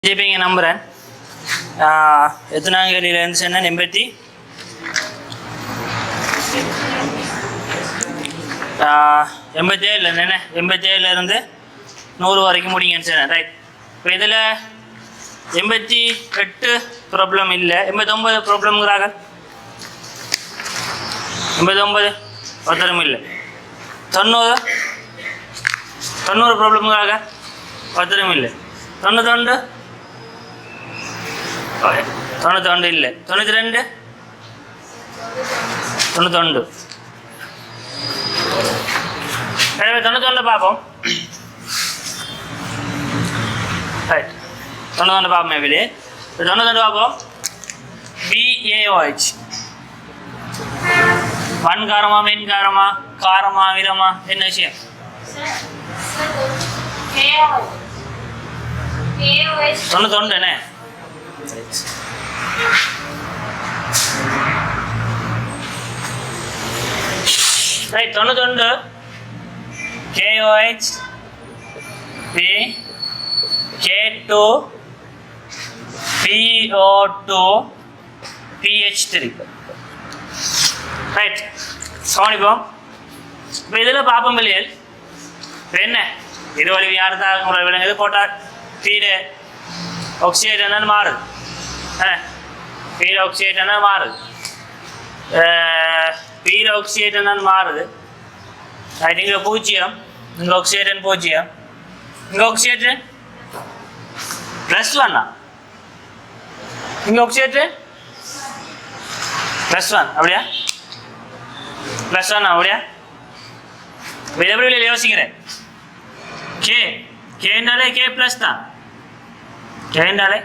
ஜிபிங்க நம்புகிறேன். எத்தனாம் கேள்வியிலேருந்து சொன்ன 87 என்ன 87லேருந்து 100 வரைக்கும் முடிங்கன்னு சொன்னேன். ரைட். இப்போ இதில் 88 ப்ராப்ளம் இல்லை, 89 ப்ராப்ளம்ங்கிறாங்க. 89 ஒருத்தரும் இல்லை. 90 ப்ராப்ளம்ங்கிறாங்க, ஒருத்தரும் இல்லை. 92 இல்லை. 92 எனவே 92 பார்ப்போம். ரைட், 92 பார்ப்போம். எப்படி 92 பார்ப்போம். BaOH வன்காரமா மென்காரமா காரமா விரமா என்ன விஷயம்? 92 என்ன? Right. 92 KOH P K2 PO2 PH3. Right, கவனிப்போம். இப்போ இதில் பார்ப்போம் பிள்ளைகள். இப்போ என்ன இது வழி யாருதான் விலங்குது போட்டால் பீடு ஆக்சிஜன் என்னன்னு மாறுது. பீடு ஆக்சிஜன் என்ன மாறுது, பீடு ஆக்சிஜன் என்னன்னு மாறுது. ரைட். இங்கே 0, இங்கே ஆக்சிஜன் 0, இங்கே ஆக்சிஜன் +1, இங்கே ஆக்சிஜன் +1. அப்படியா? +1 அப்படியா? இதை எப்படி யோசிக்கிறேன்? கேனாலே K ப்ளஸ் தான். கேனாலே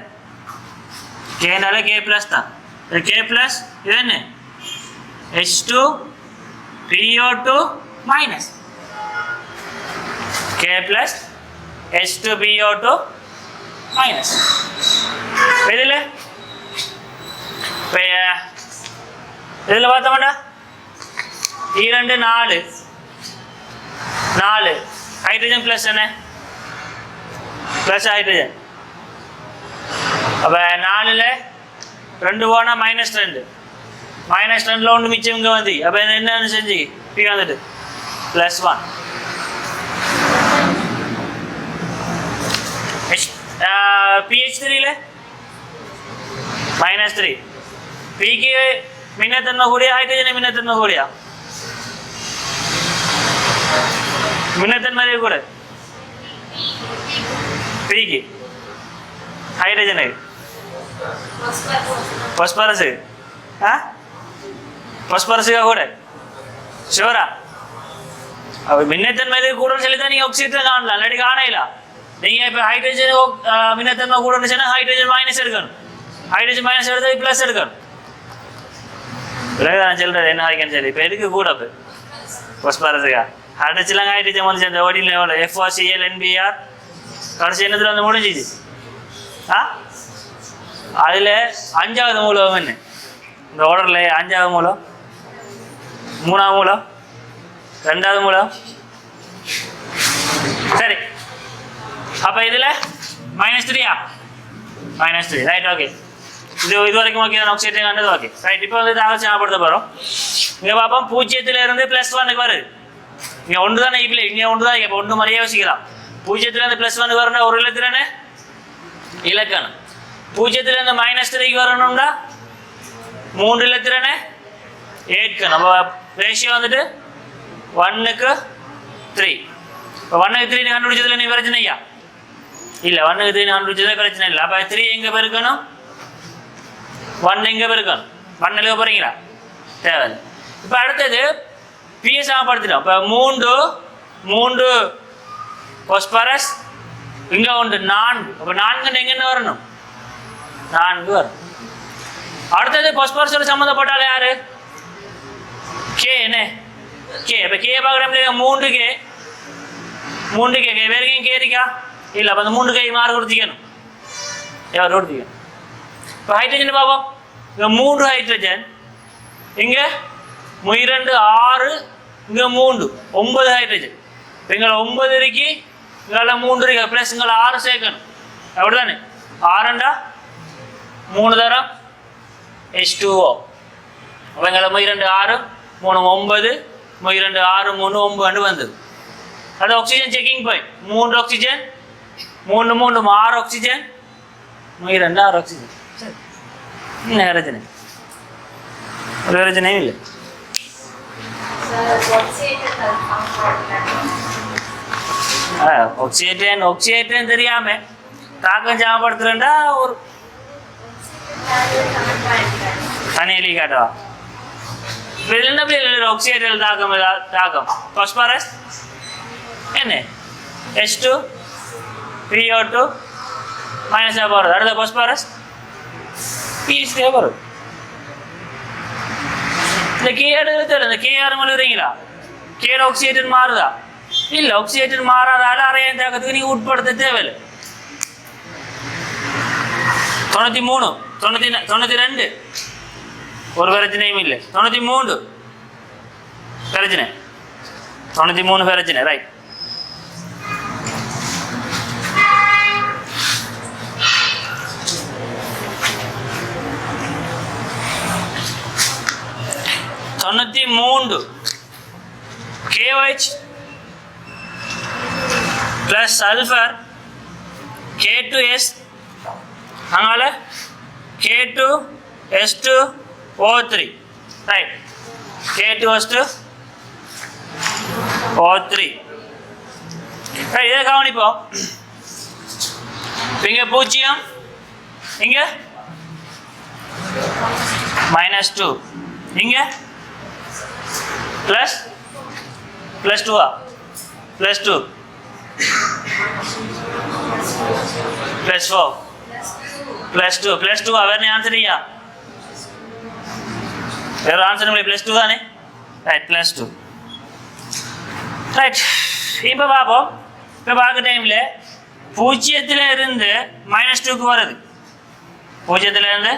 K ப்ளஸ் தான். K ப்ளஸ் இது என்ன? H2 PO2 minus K plus H2 PO2 minus. இதில் பார்த்தோம்னா 2 4 ஹைட்ரஜன் ப்ளஸ் என்ன? Plus hydrogen. அப்போ 4ல் 2 போனால் -2, -2ல் 1 மிச்சம் இங்கே வந்து. அப்போ என்னென்னு செஞ்சு P வந்துட்டு +1. PH3ல் -3. Pக்கு மின்னத்தன்மை கூடிய ஹைட்ரஜன் மின்னத்தன்மை கூடியா? மின்னத்தன்மை கூட Pக்கு ஹைட்ரஜனுக்கு பாஸ்பரஸுக்கா கூட ஷுவரா? அப்போ மின்னத்தன்மை கூட சொல்லி தான் நீங்கள் ஆக்சிஜன் காணலாம், இல்லாட்டி காணலாம். நீங்கள் இப்போ ஹைட்ரஜன் மின்னத்தன்மை கூடன்னு சொன்னால் ஹைட்ரஜன் மைனஸ் எடுக்கணும், ஹைட்ரஜன் மைனஸ் எடுத்தால் ப்ளஸ் எடுக்கணும். நான் சொல்கிறது என்ன ஆகிக்கன்னு சொல்லி இப்போ எதுக்கு கூட இப்போ பாஸ்பரஸுக்கா அடைச்சிலாம் ஹைட்ரஜன் வந்து சேர்ந்த ஓடியில் எவ்வளோ FOCl NBr கடைசி என்னத்தில் வந்து முடிஞ்சிச்சு. அதில் 5வது மூலம் என்ன? இந்த ஆர்டரில் 5வது மூலம், 3வது மூலம், 2வது மூலம். சரி, அப்போ இதில் -3 -3. Right, okay. இது வரைக்கும் ஓகே. நான் ஆக்சிஜன் கண்டது ஓகே. ரைட். இப்போ வந்து தகவல் ஞாபகப்படுத்த போகிறோம். இங்கே பார்ப்போம். 0லேருந்து +1 வருது. இங்கே 1 தானே இல்லை, இங்கே 1 தான். இப்போ 1 மாதிரியே யோசிக்கலாம். 0லேருந்து +1 வரணும் ஒரு இலத்திரனே இலக்கணம். 0லேருந்து -3 வரணும்னா 3 இலத்திரனே ஏற்கணும். நம்ம ரேஷியோ வந்துட்டு 1:3. இப்போ 1:3 கண்டுபிடிச்சதுல நீ பிரச்சனை இல்லையா? இல்லை, 1:3 கண்டுபிடிச்சதுல பிரச்சனை இல்லை. அப்போ 3 எங்கே பெருக்கணும்? 1 எங்கே பெருக்கணும்? 1 எழுத போகிறீங்களா? தேவையில்லை. இப்போ அடுத்தது பிஎஸ் ஆகப்படுத்திட்டோம். இப்போ 3 பாஸ்பரஸ், இங்கே 1 4. அப்போ 4 எங்கன்னு வரணும்? 4 வரும். அடுத்தது பாஸ்பரஸோட சம்மந்தப்பட்டால் யாரு? கே என்ன? கே. இப்போ கே பார்க்குறோம். 3K வேறுக்கும் கே இருக்கா? இல்லை. அப்போ அந்த 3K மார்க் கொடுத்திக்கணும். எவ்வளோ கொடுத்திக்கணும்? இப்போ ஹைட்ரஜன் பார்ப்போம். இங்கே 3 ஹைட்ரஜன், இங்கே 2 6, இங்கே 3 9 ஹைட்ரஜன். இப்போ இங்கே 9 இருக்கு, இங்கே 3 இருக்கு, ப்ளஸ் இங்கே 6 சேர்க்கணும். அப்படிதானே? ஆறுண்டா 3 தரம் H2O. அப்போ எங்களை 2 6 3 9 2 6 3 9 வந்தது. அது oxygen checking point. 3 oxygen 3 3 6 oxygen 2 6 oxygen. சரி, என்ன பிரச்சனை? ஒரு பிரச்சனையும் இல்லை. ஒக்சியேட்டன் தெரியாம தாக்கம் சாமப்படுத்துறா ஒரு தனி எலி காட்டவா? என்ன ஒக்சியேட்டல் தாக்கம் தாக்கம் பாஸ்பரஸ் என்ன H2 PO2 மைனஸாக போகிறது. அடுத்த பாஸ்பரஸ் பீஸ்டே போகிறது. இந்த கேடு தெரியல, இந்த கேஆர் எழுதுறீங்களா? கேடு ஆக்சிஜன் மாறுதா? இல்லை, ஆக்சிஜன் மாறாதால அரையான் தாக்கத்துக்கு நீங்கள் உட்படுத்த தேவையில்லை. 93 92 ஒரு பிரச்சனையும் இல்லை. 93 பிரச்சனை, 93 பிரச்சனை. Right. KOH plus sulfur K2S அங்கால K2S2O3. ரைட். K2S2O3. இதை கவனிப்போம். இங்கே 0, இங்கே -2, இங்கே +2 +2 +4 +2 அவர்னே ஆன்சர் ஐயா? வேற ஆன்சர் +2 தானே? ரைட், +2. ரைட். இப்போ பார்ப்போம். இப்போ பார்க்க டைமில் 0 இருந்து -2க்கு வருது. 0 இருந்து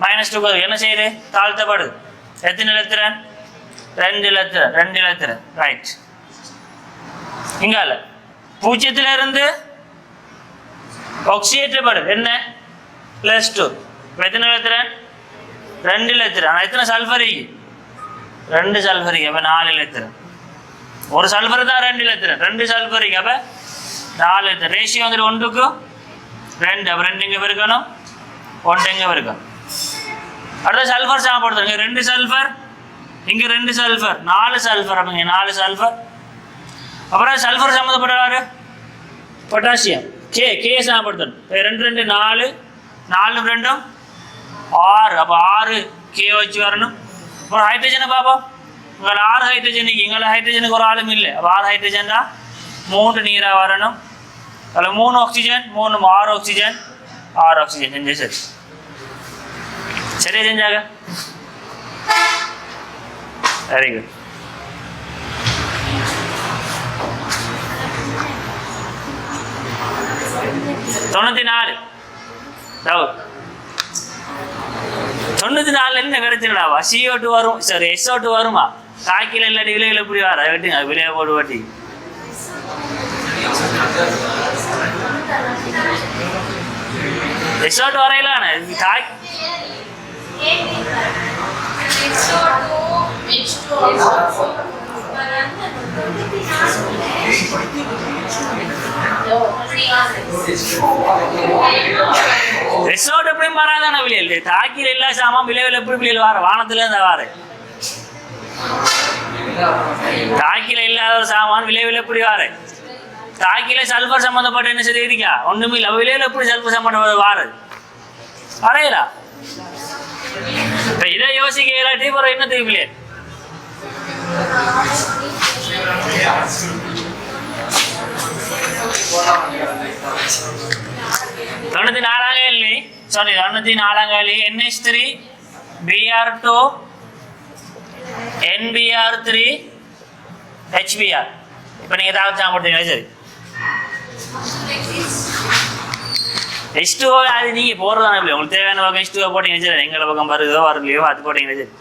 -2க்கு வருது. என்ன செய்யுது? தாழ்த்தப்படுது. எத்தனை இலத்திரன்? 2 இலத்திரன். ரைட். இங்கால 0 இருந்து ஆக்சிஜேற்றப்படுது. என்ன? +2. எத்தனை இலத்திரன்? 2 இலத்திரன். ஆனால் எத்தனை சல்ஃபரிக்கு? 2 சல்ஃபரிக்கு. அப்போ 4 இலத்திரன். ஒரு சல்ஃபர் தான் 2 இலத்திரன். 2 சல்ஃபரிக்கு. அப்போ 4 இலத்திரன். ரேஷியோ வந்துட்டு 1க்கு 2. அப்போ 2 இங்கே இருக்கணும், 1 இங்கே இருக்கணும். அடுத்த சல்ஃபர் சாப்பிடுறதுங்க. 2 சல்ஃபர், இங்கே 2 சல்ஃபர், 4 சல்ஃபர். அப்போ 4 சல்ஃபர். அப்புறம் சல்ஃபர் சம்மந்தப்பட்டாரு பொட்டாசியம். கே சாப்பிடுத்தணும். 2 2 4 4 2 6. அப்போ 6 KOH வரணும். அப்புறம் ஹைட்ரஜனை பார்ப்போம். உங்களை 6 ஹைட்ரஜனுக்கு, இங்கே ஹைட்ரஜனுக்கு ஒரு ஆளும் இல்லை. அப்போ 6 ஹைட்ரஜன் தான் 3 நீராக வரணும். அதில் 3 ஆக்சிஜன் 3 6 ஆக்சிஜன் 6 ஆக்சிஜன் செஞ்சு சரி சரியா செஞ்சாங்க. Very good. தொண்ணூத்தி 94 என்ன கிடைச்சிடாவா? CO2 வரும், சரி SO2 வருமா? காய்க்கில் இல்லாட்டி விலைகள் எப்படி வர வெட்டுங்க, விலையை போட்டு வட்டி. SO2 வரையிலான காய் ரிசோர்ட் எப்படியும் வராதான விலையில் தாக்கியில் இல்லா சாமான் விளைவில் எப்படி விலையில் வர வானத்துல இருந்தா வாரு தாக்கில இல்லாத சாமான் விளைவில் எப்படி வாரு தாக்கில சல்பர் சம்பந்தப்பட்ட என்ன செய்திருக்கா ஒண்ணுமே இல்லை விலையில் எப்படி சல்பர் சம்பந்தப்பட்ட வாரு வரையலா இதை யோசிக்க இல்லாட்டி ஒரு என்ன தெரிவிலே 94 NH3 Br2 NBr3 HBr. இப்போ நீங்க தாவச்சா போடுறீங்க சரி H2O அது நீங்க போடுறதானே உங்களுக்கு தேவையான வகை H2O போட்டீங்க சரி எங்கள பக்கம் வருதோ வரலையோ அது போட்டீங்க சரி